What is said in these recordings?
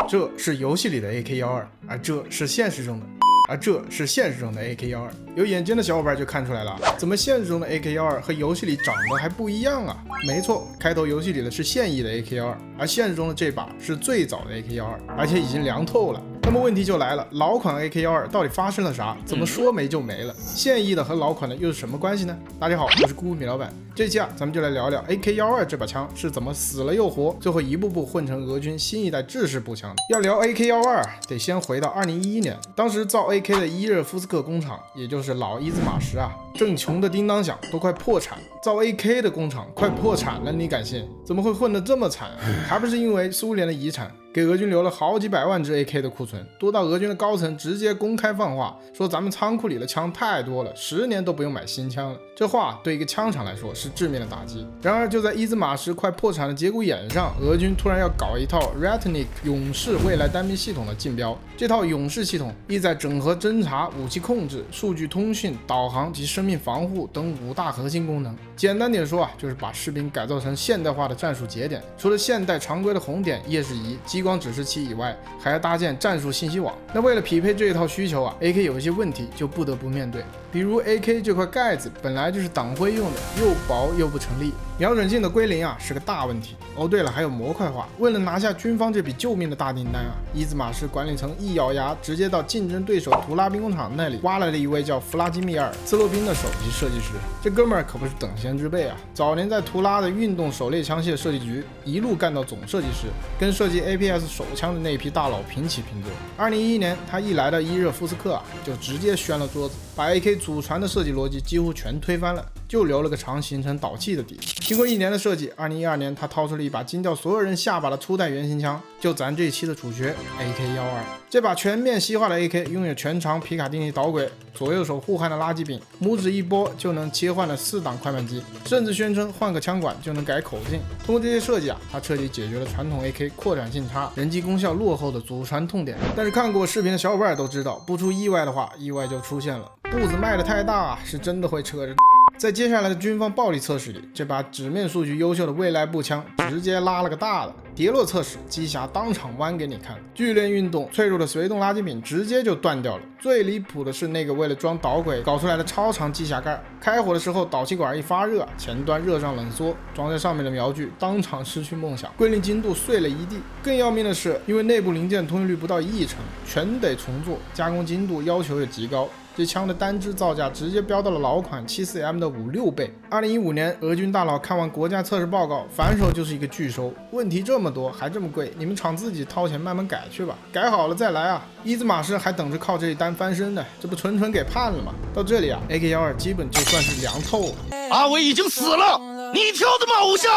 這是遊戲裡的 AK12，而這是现實中的。AK12，有眼尖的小伙伴就看出来了，怎么现實中的 AK12和遊戲裡長得還不一樣啊？沒錯，開頭遊戲裡的是現役的 AK12，而現實中的這把是最早的 AK12，而且已經涼透了。那麼問題就來了，老款 AK12到底發生了啥？怎麼說沒就沒了？現役的和老款的又是什麼關係呢？大家好，我是咕咕米老板，這期咱們就來聊聊 AK12這把槍是怎麼死了又活，最後一步步混成俄軍新一代制式步槍的。要聊 AK12，得先回到2011年，當時造 AK 的伊热夫斯克工厂，也就是老伊茲马什啊，正窮得叮當響，都快破產。造 AK 的工厂快破產了，你敢信？怎麼會混得這麼慘啊？還不是因為蘇聯的遺產給俄軍留了好幾百萬支 AK 的庫存，多到俄軍的高層直接公開放話，說咱們倉庫裡的槍太多了，10年都不用買新槍了。這話對一個槍廠來說是致命的打擊。然而就在伊茲马什快破產的節骨眼上，俄軍突然要搞一套 Ratnik 勇士未来单兵系统的竞标。這套勇士系統意在整合偵察、武器控制、数據通讯、導航及生命防護等5大核心功能。簡單點說啊，就是把士兵改造成現代化的戰術節點，除了現代常規的紅點、夜視儀、激光指示器以外，還要搭建戰術信息網。那為了匹配這一套需求啊 ，AK 有一些問題就不得不面对，比如 AK 這塊蓋子本來就是黨徽用的，又薄又不成立，瞄準鏡的歸零啊是個大問題。哦对了，還有模塊化，為了拿下軍方這筆救命的大訂單啊，伊茲馬什管理層一咬牙，直接到競爭對手圖拉兵工廠那裡挖來了一位叫弗拉基米爾·斯洛賓的首席設計師。這哥們兒可不是等閒之輩啊，早年在圖拉的運動狩獵槍械設計局一路幹到總設計師，跟設計 APS 手槍的那批大佬平起平坐。2011年他一來到伊熱夫斯克啊，就直接掀了桌子，把 AK 祖傳的設計邏輯幾乎全推翻了，就留了個常形成導氣的底。經過1年的設計，2012年他掏出了一把驚掉所有人下巴的初代原型槍，就咱這一期的主角 AK12。這把全面西化的 AK 擁有全長皮卡丁尼導軌、左右手互換的垃圾柄，拇指一撥就能切換的4檔快慢機，甚至宣稱換個槍管就能改口徑。通過這些設計啊，他徹底解決了傳統 AK 擴展性差、人機功效落後的祖傳痛點。但是看過視頻的小伙伴都知道，不出意外的話，意外就出現了，步子邁得太大啊，是真的會扯着。在接下來的軍方暴力測試裡，這把紙面數據優秀的未來步槍直接拉了個大的。跌落測試，機匣當場彎給你看，劇烈運動脆弱的隨動垃圾柄直接就斷掉了。最離譜的是那個為了裝導軌搞出來的超長機匣蓋，開火的時候導氣管一發熱，前端熱脹冷縮，裝在上面的瞄具當場失去夢想，歸零精度碎了一地。更要命的是，因為內部零件通用率不到1成，全得重做，加工精度要求也極高。這槍的單支造價直接飆到了老款 74M 的5-6倍。2015年，俄軍大佬看完國家測試報告，反手就是一個拒收。問題這麼多，還這麼貴，你們廠自己掏錢慢慢改去吧，改好了再來啊！伊茲馬什還等着靠這一單翻身呢，這不纯純給判了嗎？到這裡啊 ，AK12基本就算是涼透了。阿偉已經死了，你挑的嗎，偶像？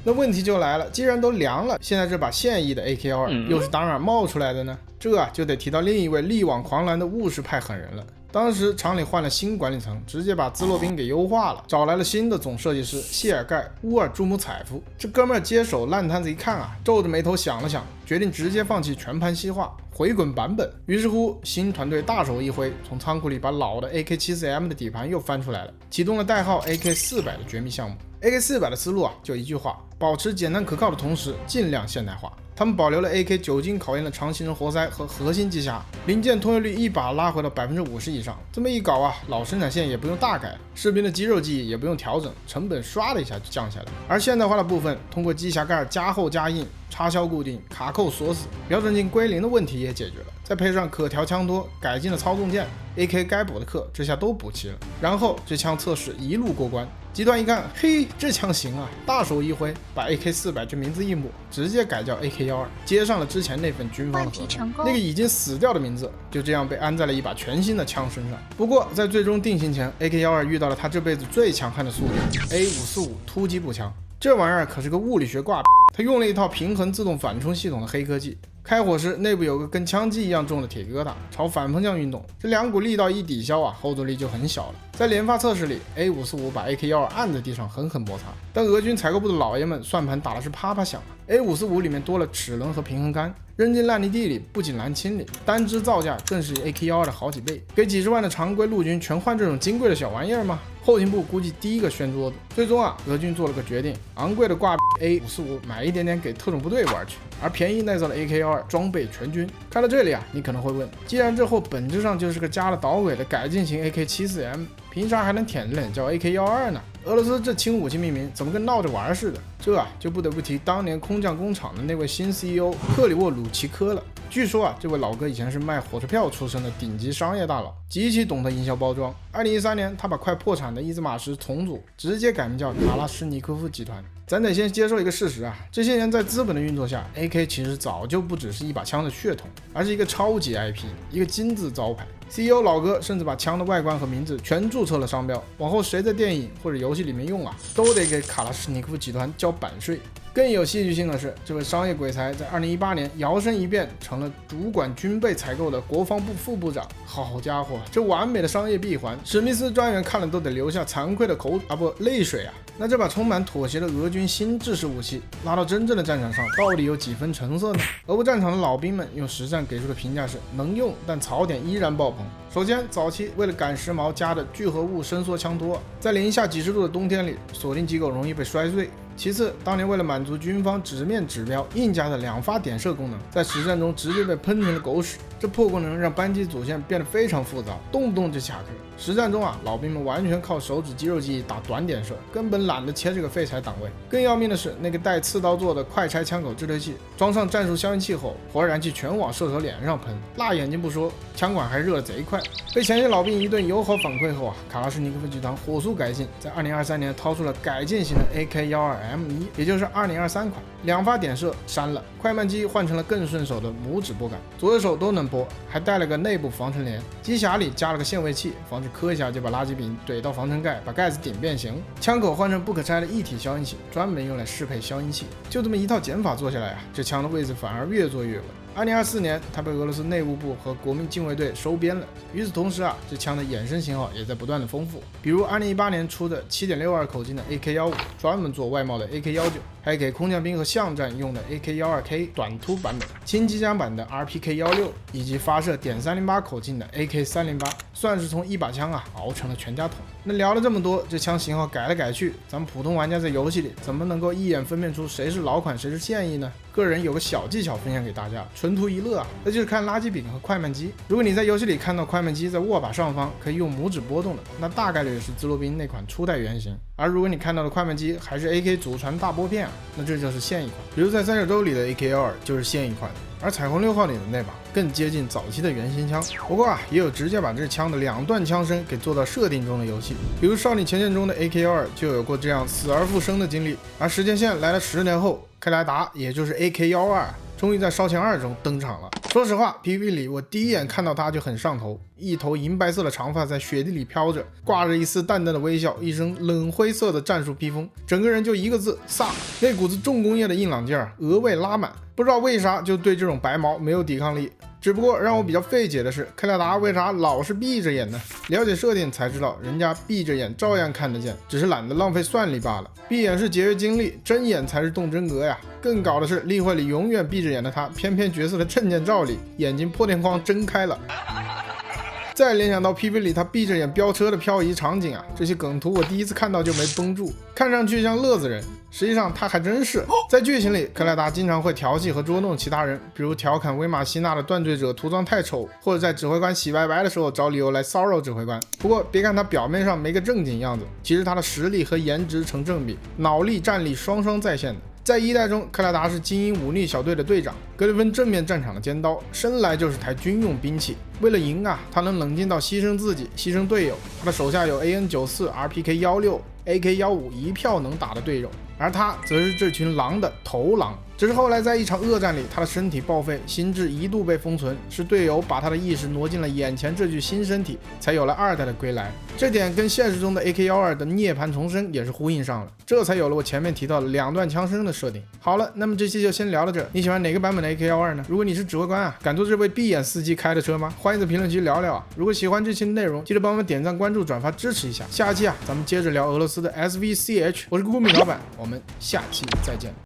那問題就來了，既然都涼了，現在這把現役的 AK12又是打哪冒出來的呢？這就得提到另一位力挽狂瀾的務實派狠人了。當時廠裡換了新管理層，直接把茲洛賓給優化了，找來了新的總設計師謝爾蓋·烏爾朱姆采夫。這哥們兒接手爛攤子一看啊，皺着眉頭想了想，決定直接放棄全盤西化，回滾版本。於是乎，新团隊大手一揮，從倉庫裡把老的 AK74M 的底盤又翻出來了，啟動了代號 AK400的絕密項目。AK400的思路啊，就一句話：保持簡單可靠的同時，盡量現代化。他們保留了 AK 久經考驗的长形人活塞和核心機匣，零件通用率一把拉回到50%以上。这麼一搞啊，老生產線也不用大改，士兵的肌肉記憶也不用調整，成本刷的一下就降下來。而現代化的部分，通過機匣蓋加厚加硬、插銷固定、卡扣鎖死、瞄準鏡歸零的問題也解決了，再配上可調槍托、改進的操縱鍵 ，AK 該補的課這下都補齊了。然後這槍測試一路過關。集團一看，嘿，這槍行啊，大手一揮，把 AK400這名字一抹，直接改叫 AK12，接上了之前那份軍方的合同。那個已經死掉的名字，就這樣被安在了一把全新的槍身上。不過在最終定型前 ，AK12遇到了他這輩子最強悍的宿敌 A545突擊步槍。這玩意兒可是個物理學掛，他用了一套平衡自動反衝系統的黑科技。開火時內部有個跟槍擊一樣重的鐵疙瘩，朝反方向運動，這兩股力道一抵消啊，後坐力就很小了。在連發測試裡 ，A545把 AK12按在地上狠狠摩擦，但俄軍採購部的老爺們算盤打的是啪啪響啊。A545裡面多了齒輪和平衡桿，扔進爛泥地裡不僅難清理，單支造價更是 AK12的好幾倍。給幾十萬的常規陸軍全換這種金貴的小玩意兒嗎？後勤部估計第一個掀桌子。最終啊，俄軍做了個決定，昂貴的掛 A545買一點點給特種部隊玩去，而便宜耐造的 AK12裝備全軍。看到這裡啊，你可能會問，既然這貨本質上就是個加了導軌的改進型 AK74M， 憑啥還能舔着臉叫 AK12呢？俄羅斯這輕武器命名怎麼跟鬧着玩似的？這啊就不得不提當年空降工廠的那位新 CEO 克里沃鲁奇科了。據說啊，這位老哥以前是賣火车票出身的頂級商業大佬，极其懂得營銷包装。2013年，他把快破產的伊兹马什重組，直接改名叫卡拉什尼科夫集团。咱得先接受一個事實啊，這些年在資本的運作下 ，AK 其實早就不只是一把槍的血統，而是一個超級 IP， 一個金字招牌。CEO 老哥甚至把槍的外觀和名字全注冊了商標，往後誰在電影或者遊戲裡面用啊，都得給卡拉什尼科夫集團交版稅。更有戲劇性的是，這位商業鬼才在2018年摇身一變成了主管軍備採購的國防部副部長。好家伙，這完美的商業閉環，史密斯专员看了都得流下惭愧的淚水啊！那這把充滿妥協的俄軍新制式武器拉到真正的戰場上，到底有幾分成色呢？俄烏戰場的老兵們用實戰給出的評價是能用，但槽點依然爆棚。首先，早期為了趕時髦加的聚合物伸縮槍托，在零下几十度的冬天里，锁定機構容易被摔碎。其次，當年為了滿足軍方直面指標，硬加的2發點射功能，在實戰中直接被噴成了狗屎。這破功能讓扳機組件變得非常複雜，動不動就卡殼。實戰中啊，老兵們完全靠手指肌肉記憶打短點射，根本懶得切這個廢柴檔位。更要命的是，那個帶刺刀座的快拆槍口制推器，裝上戰術消音器後，火燃气全往射手臉上噴，辣眼睛不說，槍管還熱得賊快。被前线老兵一頓友好反饋後啊，卡拉什尼科夫集团火速改进，在2023年掏出了改进型的 AK12M1，也就是2023款，2发點射刪了，快慢機換成了更順手的拇指撥桿，左右手都能撥，還帶了個內部防塵簾，機匣裡加了個限位器，防止磕一下就把垃圾餅怼到防塵蓋，把蓋子頂變形。槍口換成不可拆的一體消音器，專門用來適配消音器。就這麼一套減法做下來啊，這槍的位置反而越做越穩。2024年，它被俄羅斯內務部和國民禁衛隊收編了。與此同時啊，這槍的衍生型號也在不斷的豐富，比如2018年出的7.62口徑的 AK15，專門做外貿的 AK19，還給空降兵和巷戰用的 AK12K 短突版本，輕機槍版的 RPK16，以及發射.308口徑的 AK308，算是從一把槍啊熬成了全家桶。那聊了這麼多，這槍型號改来改去，咱們普通玩家在遊戲裡怎麼能夠一眼分辨出誰是老款誰是現役呢？個人有個小技巧分享給大家，純圖一樂啊，那就是看垃圾餅和快慢機。如果你在遊戏裡看到快慢機在握把上方可以用拇指波動的，那大概率是兹罗宾那款初代原型。而如果你看到的快慢机還是 AK 祖傳大波片啊，那這就是现役款。比如在三角洲裡的 AK12就是现役款，而彩虹6號裡的那把更接近早期的原型槍。不過啊，也有直接把這槍的2段槍身給做到設定中的遊戏，比如少女前線中的 AK2就有過這樣死而復生的經歷。而時間線來了10年後，克萊達也就是 AK12終於在燒錢2中登場了。說實話 PVP 裡我第一眼看到他就很上頭，一頭銀白色的長髮在雪地裡飄着，掛着一絲淡淡的微笑，一身冷灰色的戰術披風，整個人就一個字飒，那股子重工業的硬朗勁兒額外拉滿。不知道為啥就對這種白毛沒有抵抗力。只不過讓我比較費解的是，克萊達為啥老是閉着眼呢？了解設定才知道，人家閉着眼照樣看得見，只是懶得浪費算力罷了。閉眼是節約精力，睜眼才是動真格呀。更搞的是，例會裡永遠閉着眼的他，偏偏角色的證件照裡眼睛破天荒睜開了。再聯想到 PV 裡他閉着眼飆車的漂移場景啊，這些梗圖我第一次看到就沒繃住，看上去像樂子人，實際上他還真是。在劇情裡，克萊達經常會調戲和捉弄其他人，比如調侃威瑪西娜的斷罪者塗裝太醜，或者在指揮官洗白白的時候找理由來騷擾指揮官。不過別看他表面上沒個正經樣子，其實他的實力和顏值成正比，腦力戰力雙雙在線的。在1代中，克萊達是精英武力小隊的隊長，格里芬正面戰場的尖刀，生來就是台軍用兵器。為了贏啊，他能冷靜到犧牲自己，犧牲隊友。他的手下有 AN94、RPK16、AK15一票能打的隊友，而他則是這群狼的頭狼。只是後來在一場惡戰裡，他的身體報廢，心智一度被封存，是隊友把他的意識挪進了眼前這具新身體，才有了2代的歸來。這點跟現實中的 AK12的涅槃重生也是呼應上了，這才有了我前面提到的2段槍身的設定。好了，那麼這期就先聊到這。你喜歡哪個版本的 AK12呢？如果你是指揮官啊，敢坐這位閉眼司機開的車嗎？歡迎在評論區聊聊啊！如果喜歡這期的內容，記得幫我們點讚、關注、轉發支持一下。下期啊，咱們接着聊俄羅斯的 SVCH。我是顧敏老闆，我們下期再見。